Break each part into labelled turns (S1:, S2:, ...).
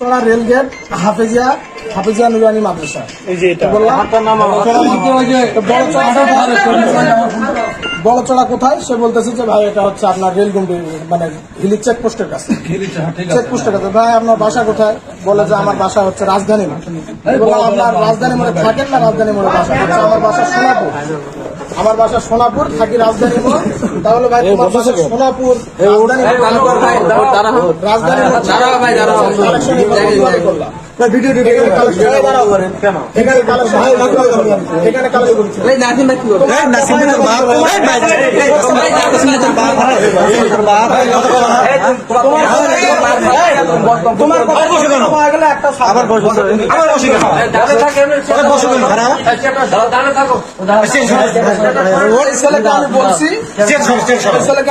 S1: Rail gate Hafezia নুরানি মাদ্রাসা বড়চড়া কোথায় সে বলতেছে যে ভাই এটা হচ্ছে আপনার রেলগুন্ডি মানে হিলি চেকপোস্টের কাছে চেকপোস্টের কাছে। ভাই আপনার বাসা কোথায়? বলে যে আমার বাসা হচ্ছে রাজধানী মোড়। আপনার রাজধানী মোড়ে থাকেন না? রাজধানী মোড়ে বাসা হচ্ছে আমার বাসা সোনাপুর। আমার বাসা সোনাপুর, থাকি রাজধানী মোড়। তাহলে ভাই তোমার বাসা সোনাপুর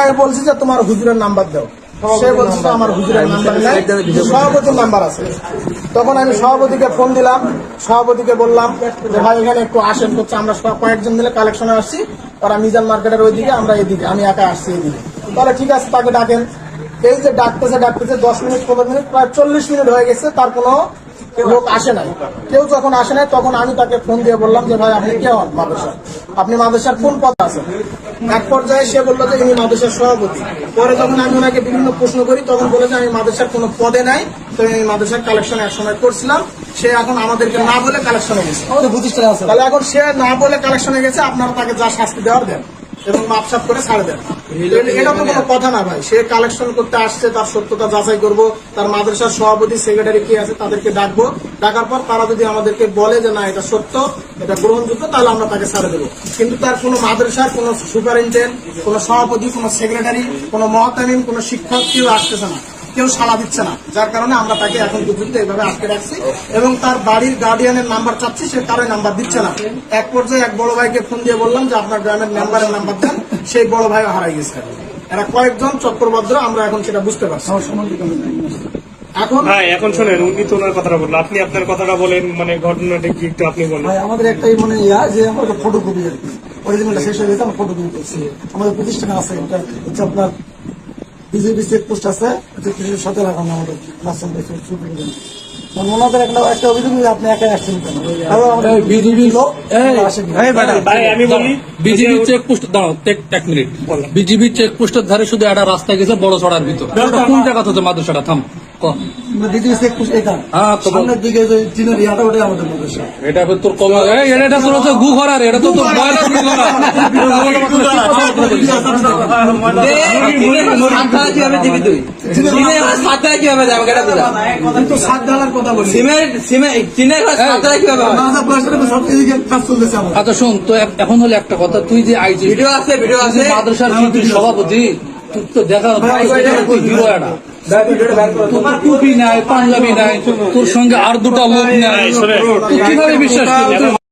S1: আমি বলছি যে তোমার হুজুরের নাম্বার দাও। সে বলছে যে আমার হুজুরের নাম্বার নেই, সভাপতির নাম্বার আছে। তখন আমি সভাপতিকে ফোন দিলাম, সভাপতিকে বললাম যে ভাই এখানে একটু আসেন, হচ্ছে আমরা কয়েকজন মিলে কালেকশনে আসছি, ওরা মিজান মার্কেটের ওইদিকে, আমরা এদিকে, আমি একা আসছি এদিকে। তাহলে ঠিক আছে, তাকে ডাকেন। এই যে ডাকতেছে 10 মিনিট 15 মিনিট প্রায় 40 মিনিট হয়ে গেছে, তার কোনো লোক আসে নাই। কেউ যখন আসে নাই তখন আমি তাকে ফোন দিয়ে বললাম যে ভাই আপনি কে হন মাদ্রাসা? আপনি মাদ্রাসার কোন পদ আছেন? এক পর্যায়ে সে বললো যে ইনি মাদ্রাসার সভাপতি। পরে যখন আমি ওনাকে বিভিন্ন প্রশ্ন করি তখন বলে যে আমি মাদ্রাসার কোনো পদে নাই, তো আমি মাদ্রাসার কালেকশন এক সময় করছিলাম। সে এখন আমাদেরকে না বলে কালেকশনে গেছে। তাহলে এখন সে না বলে কালেকশনে গেছে, আপনারা তাকে যা শাস্তি দেওয়ার দেন এবং মাপসাপ করে ছাড়ে দেন। এটা তো কোনো কথা না ভাই। সে কালেকশন করতে আসছে, তার সত্যতা যাচাই করব। তার মাদ্রাসার সভাপতি সেক্রেটারি কি আছে তাদেরকে ডাকবো। ডাকার পর তারা যদি আমাদেরকে বলে যে না এটা সত্য, এটা গ্রহণযোগ্য, তাহলে আমরা তাকে ছাড়ে দেবো। কিন্তু তার কোনো মাদ্রাসার কোনো সুপারিনটেন্ডেন্ট, কোনো সভাপতি, কোনো সেক্রেটারি, কোনো মহতামিম, কোনো শিক্ষক কেউ আসতেছে না, কেউ সাড়া দিচ্ছে না। যার কারণে আমরা তাকে এখন পর্যন্ত এইভাবে আটকে রাখছি এবং তার বাড়ির গার্ডিয়ানের নাম্বার চাচ্ছি, সে কারোর নাম্বার দিচ্ছে না। এক পর্যায়ে এক বড় ভাইকে ফোন দিয়ে বললাম যে আপনার গ্রামের মেম্বারের নাম্বার দেন, সেই বড় ভাইও হারাই গেছে। এরা কয়েকজন চক্রবদ্র, আমরা এখন সেটা বুঝতে পারছি।
S2: এখন শোনেন, উনি তো ওনার কথাটা বললেন, আপনি আপনার কথাটা বলেন, মানে ঘটনাটা কি একটু আপনি বলেন।
S1: আমাদের একটাই মনে যে আমাদের ফটোকপি আর কি অরিজিনালটা শেষ হয়ে গেছে, আমরা ফটোকপি করছি। আমাদের প্রতিষ্ঠানে আছে, এটা হচ্ছে আপনার বিজেপি চেক পোস্ট আছে, সাথে রাখানো আমাদের ওনাদের একটা অভিযোগ আপনি একাই আসছেন কেন?
S2: আমি বলি
S3: বিজিবি চেকপোস্ট দাও এক মিনিট। বিজিবি চেকপোস্টের ধারে শুধু একটা রাস্তা গেছে বড় চড়ার ভিতর। কোন জায়গা হচ্ছে মাদ্রাসাটা? থাম
S1: বিজিবি চেকপোস্ট এটা সামনের দিকে যে চীনের ইয়াটা, ওটাই আমাদের মাদ্রাসা।
S3: এটা তোর কম, এটা তোর হচ্ছে গু ঘরার, এটা তো তোর বয়ের গু ঘরা। আচ্ছা শোন, তো এখন হলো একটা কথা, তুই যে আইজি ভিডিও আছে মাদ্রাসার সভাপতি, তুই তো দেখা হিরো একটা, তোমার টুপি নাই, পাঞ্জাবি নাই, তোর সঙ্গে আর দুটা লোক নাই, তুই কিভাবে বিশ্বাস করবি?